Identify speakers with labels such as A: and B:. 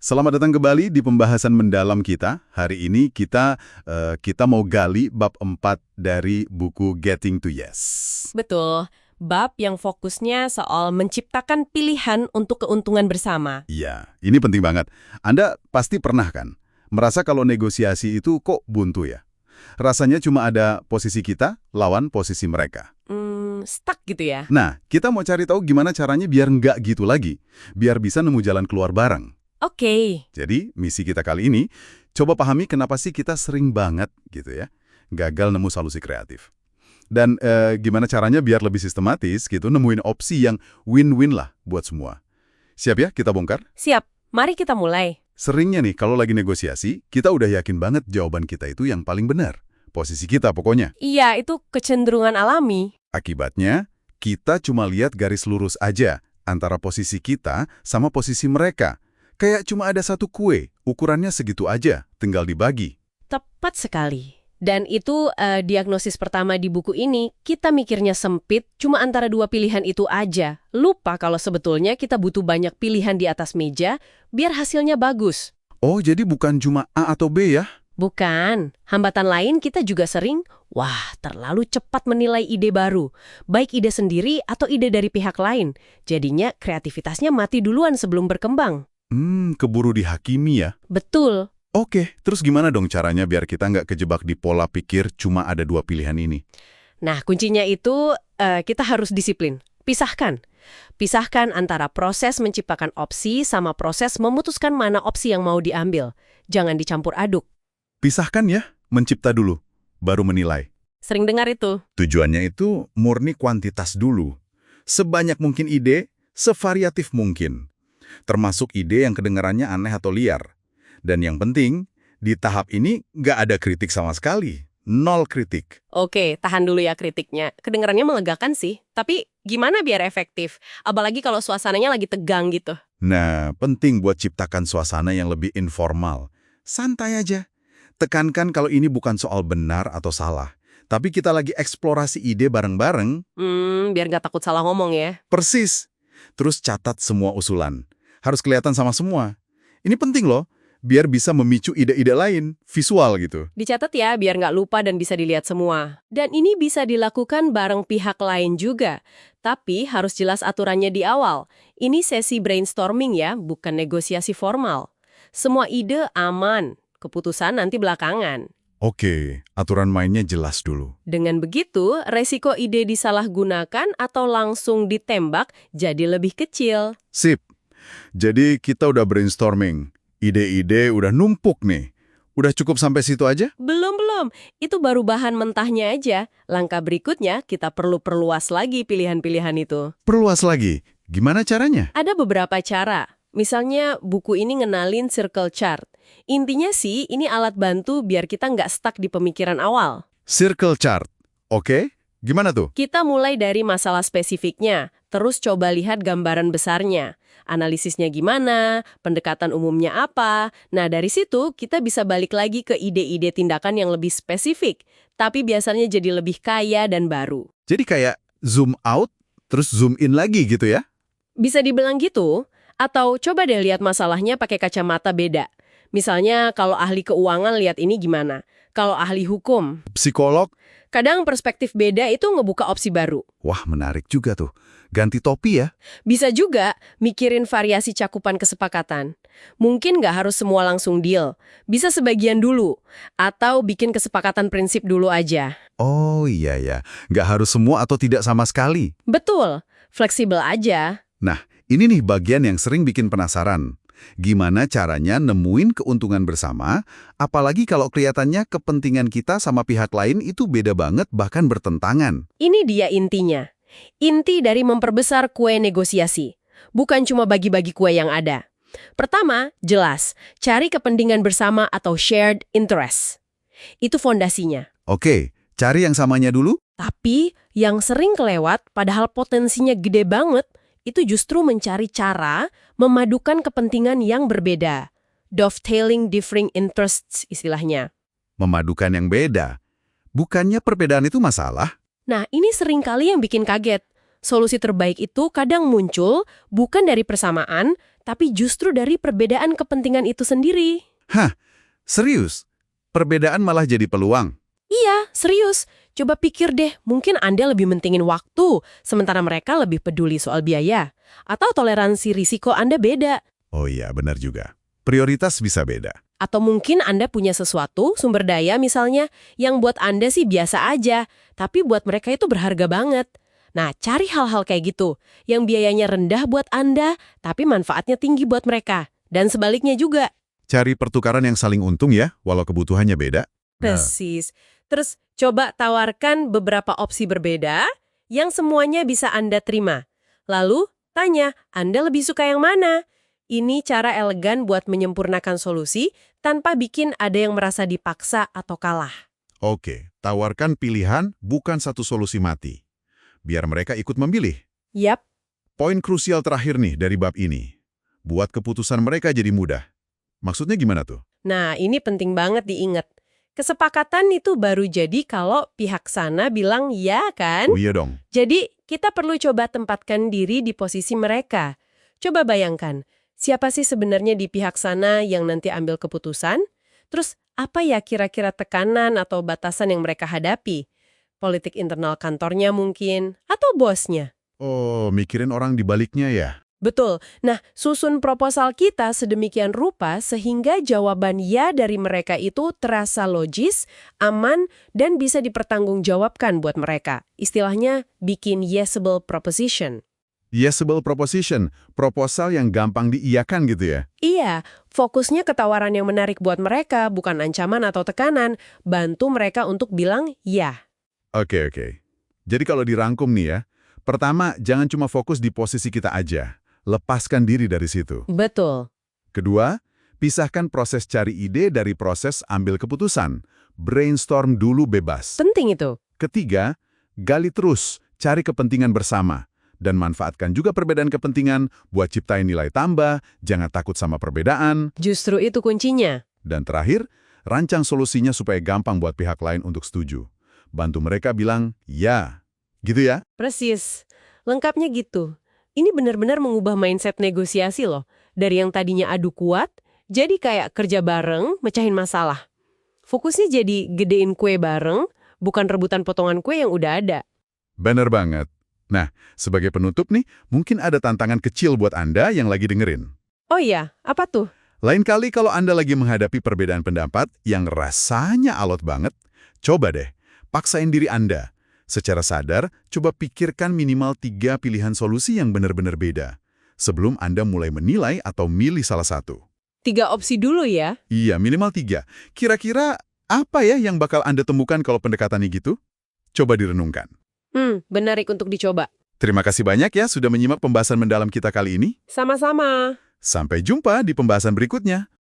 A: Selamat datang kembali di pembahasan mendalam kita. Hari ini kita mau gali bab 4 dari buku Getting to Yes.
B: Betul, bab yang fokusnya soal menciptakan pilihan untuk keuntungan bersama.
A: Iya, ini penting banget. Anda pasti pernah kan merasa kalau negosiasi itu kok buntu ya? Rasanya cuma ada posisi kita lawan posisi mereka.
B: Stuck gitu ya?
A: Nah, kita mau cari tahu gimana caranya biar nggak gitu lagi. Biar bisa nemu jalan keluar bareng.
B: Oke.
A: Jadi, misi kita kali ini, coba pahami kenapa sih kita sering banget gitu ya, gagal nemu solusi kreatif. Dan gimana caranya biar lebih sistematis gitu, nemuin opsi yang win-win lah buat semua. Siap ya kita bongkar?
B: Siap, mari kita mulai.
A: Seringnya nih, kalau lagi negosiasi, kita udah yakin banget jawaban kita itu yang paling benar. Posisi kita pokoknya.
B: Iya, itu kecenderungan alami.
A: Akibatnya, kita cuma lihat garis lurus aja antara posisi kita sama posisi mereka. Kayak cuma ada satu kue, ukurannya segitu aja, tinggal dibagi.
B: Tepat sekali. Dan itu diagnosis pertama di buku ini, kita mikirnya sempit, cuma antara dua pilihan itu aja. Lupa kalau sebetulnya kita butuh banyak pilihan di atas meja, biar hasilnya bagus.
A: Oh, jadi bukan cuma A atau B ya?
B: Bukan. Hambatan lain kita juga sering, terlalu cepat menilai ide baru. Baik ide sendiri atau ide dari pihak lain. Jadinya kreativitasnya mati duluan sebelum berkembang.
A: Keburu dihakimi ya?
B: Betul.
A: Oke, terus gimana dong caranya biar kita nggak kejebak di pola pikir cuma ada dua pilihan ini?
B: Nah, kuncinya itu kita harus disiplin. Pisahkan. Pisahkan antara proses menciptakan opsi sama proses memutuskan mana opsi yang mau diambil. Jangan dicampur aduk.
A: Pisahkan ya, mencipta dulu, baru menilai.
B: Sering dengar itu.
A: Tujuannya itu murni kuantitas dulu. Sebanyak mungkin ide, sevariatif mungkin. Termasuk ide yang kedengarannya aneh atau liar. Dan yang penting, di tahap ini nggak ada kritik sama sekali. Nol kritik.
B: Oke, tahan dulu ya kritiknya. Kedengarannya melegakan sih. Tapi gimana biar efektif? Apalagi kalau suasananya lagi tegang gitu.
A: Nah, penting buat ciptakan suasana yang lebih informal. Santai aja. Tekankan kalau ini bukan soal benar atau salah. Tapi kita lagi eksplorasi ide bareng-bareng.
B: Biar nggak takut salah ngomong ya.
A: Persis. Terus catat semua usulan. Harus kelihatan sama semua. Ini penting loh, biar bisa memicu ide-ide lain, visual gitu.
B: Dicatat ya, biar nggak lupa dan bisa dilihat semua. Dan ini bisa dilakukan bareng pihak lain juga. Tapi harus jelas aturannya di awal. Ini sesi brainstorming ya, bukan negosiasi formal. Semua ide aman. Keputusan nanti belakangan.
A: Oke, aturan mainnya jelas dulu.
B: Dengan begitu, resiko ide disalahgunakan atau langsung ditembak jadi lebih kecil.
A: Sip. Jadi kita udah brainstorming. Ide-ide udah numpuk nih. Udah cukup sampai situ aja?
B: Belum. Itu baru bahan mentahnya aja. Langkah berikutnya, kita perlu perluas lagi pilihan-pilihan itu.
A: Perluas lagi. Gimana caranya?
B: Ada beberapa cara. Misalnya, buku ini ngenalin circle chart. Intinya sih, ini alat bantu biar kita nggak stuck di pemikiran awal.
A: Circle chart. Oke, gimana tuh?
B: Kita mulai dari masalah spesifiknya, terus coba lihat gambaran besarnya. Analisisnya gimana, pendekatan umumnya apa. Nah, dari situ kita bisa balik lagi ke ide-ide tindakan yang lebih spesifik, tapi biasanya jadi lebih kaya dan baru.
A: Jadi kayak zoom out, terus zoom in lagi gitu ya?
B: Bisa dibilang gitu, atau coba deh lihat masalahnya pakai kacamata beda. Misalnya kalau ahli keuangan lihat ini gimana? Kalau ahli hukum,
A: Psikolog?
B: kadang perspektif beda itu ngebuka opsi baru.
A: Wah, menarik juga tuh. Ganti topi ya?
B: Bisa juga mikirin variasi cakupan kesepakatan. Mungkin nggak harus semua langsung deal. Bisa sebagian dulu. Atau bikin kesepakatan prinsip dulu aja.
A: Oh iya ya, nggak harus semua atau tidak sama sekali.
B: Betul, fleksibel aja.
A: Nah, ini nih bagian yang sering bikin penasaran. Gimana caranya nemuin keuntungan bersama, apalagi kalau kelihatannya kepentingan kita sama pihak lain itu beda banget bahkan bertentangan.
B: Ini dia intinya. Inti dari memperbesar kue negosiasi. Bukan cuma bagi-bagi kue yang ada. Pertama, jelas, cari kepentingan bersama atau shared interest. Itu fondasinya.
A: Oke, cari yang samanya dulu.
B: Tapi yang sering kelewat, padahal potensinya gede banget, itu justru mencari cara memadukan kepentingan yang berbeda. Dovetailing differing interests istilahnya.
A: Memadukan yang beda. Bukannya perbedaan itu masalah?
B: Nah, ini sering kali yang bikin kaget. Solusi terbaik itu kadang muncul bukan dari persamaan, tapi justru dari perbedaan kepentingan itu sendiri.
A: Hah, serius? Perbedaan malah jadi peluang?
B: Iya, serius. Coba pikir deh, mungkin Anda lebih mentingin waktu, sementara mereka lebih peduli soal biaya. Atau toleransi risiko Anda beda.
A: Oh iya, benar juga. Prioritas bisa beda.
B: Atau mungkin Anda punya sesuatu, sumber daya misalnya, yang buat Anda sih biasa aja, tapi buat mereka itu berharga banget. Nah, cari hal-hal kayak gitu, yang biayanya rendah buat Anda, tapi manfaatnya tinggi buat mereka. Dan sebaliknya juga.
A: Cari pertukaran yang saling untung ya, walau kebutuhannya beda.
B: Persis. Terus coba tawarkan beberapa opsi berbeda yang semuanya bisa Anda terima. Lalu tanya, Anda lebih suka yang mana? Ini cara elegan buat menyempurnakan solusi tanpa bikin ada yang merasa dipaksa atau kalah.
A: Oke, tawarkan pilihan bukan satu solusi mati. Biar mereka ikut memilih.
B: Yap,
A: Poin krusial terakhir nih dari bab ini. Buat keputusan mereka jadi mudah. Maksudnya gimana tuh?
B: nah ini penting banget diingat. Kesepakatan itu baru jadi kalau pihak sana bilang ya kan?
A: Oh iya dong.
B: Jadi kita perlu coba tempatkan diri di posisi mereka. Coba bayangkan, siapa sih sebenarnya di pihak sana yang nanti ambil keputusan? Terus apa ya kira-kira tekanan atau batasan yang mereka hadapi? Politik internal kantornya mungkin, atau bosnya?
A: Oh, mikirin orang di baliknya ya?
B: Betul. Nah, susun proposal kita sedemikian rupa sehingga jawaban ya dari mereka itu terasa logis, aman, dan bisa dipertanggungjawabkan buat mereka. Istilahnya, bikin yesable proposition.
A: Yesable proposition, proposal yang gampang diiyakan gitu ya?
B: Iya, fokusnya ke tawaran yang menarik buat mereka, bukan ancaman atau tekanan. Bantu mereka untuk bilang ya.
A: Oke. Jadi kalau dirangkum nih ya, pertama, jangan cuma fokus di posisi kita aja. Lepaskan diri dari situ.
B: Betul.
A: Kedua, pisahkan proses cari ide dari proses ambil keputusan. Brainstorm dulu bebas.
B: Penting itu.
A: Ketiga, gali terus, cari kepentingan bersama. Dan manfaatkan juga perbedaan kepentingan buat ciptain nilai tambah, jangan takut sama perbedaan.
B: Justru itu kuncinya.
A: Dan terakhir, rancang solusinya supaya gampang buat pihak lain untuk setuju. Bantu mereka bilang, ya. Gitu ya?
B: Persis. Lengkapnya gitu. Ini benar-benar mengubah mindset negosiasi loh. Dari yang tadinya adu kuat, jadi kayak kerja bareng, mecahin masalah. Fokusnya jadi gedein kue bareng, bukan rebutan potongan kue yang udah ada.
A: Bener banget. Nah, sebagai penutup nih, mungkin ada tantangan kecil buat Anda yang lagi dengerin.
B: Oh iya, apa tuh?
A: Lain kali kalau Anda lagi menghadapi perbedaan pendapat yang rasanya alot banget, coba deh, paksain diri Anda. Secara sadar, coba pikirkan minimal 3 pilihan solusi yang benar-benar beda. Sebelum Anda mulai menilai atau milih salah satu.
B: 3 opsi dulu ya.
A: Iya, minimal 3. Kira-kira apa ya yang bakal Anda temukan kalau pendekatannya gitu? Coba direnungkan.
B: Menarik untuk dicoba.
A: Terima kasih banyak ya sudah menyimak pembahasan mendalam kita kali ini.
B: Sama-sama.
A: Sampai jumpa di pembahasan berikutnya.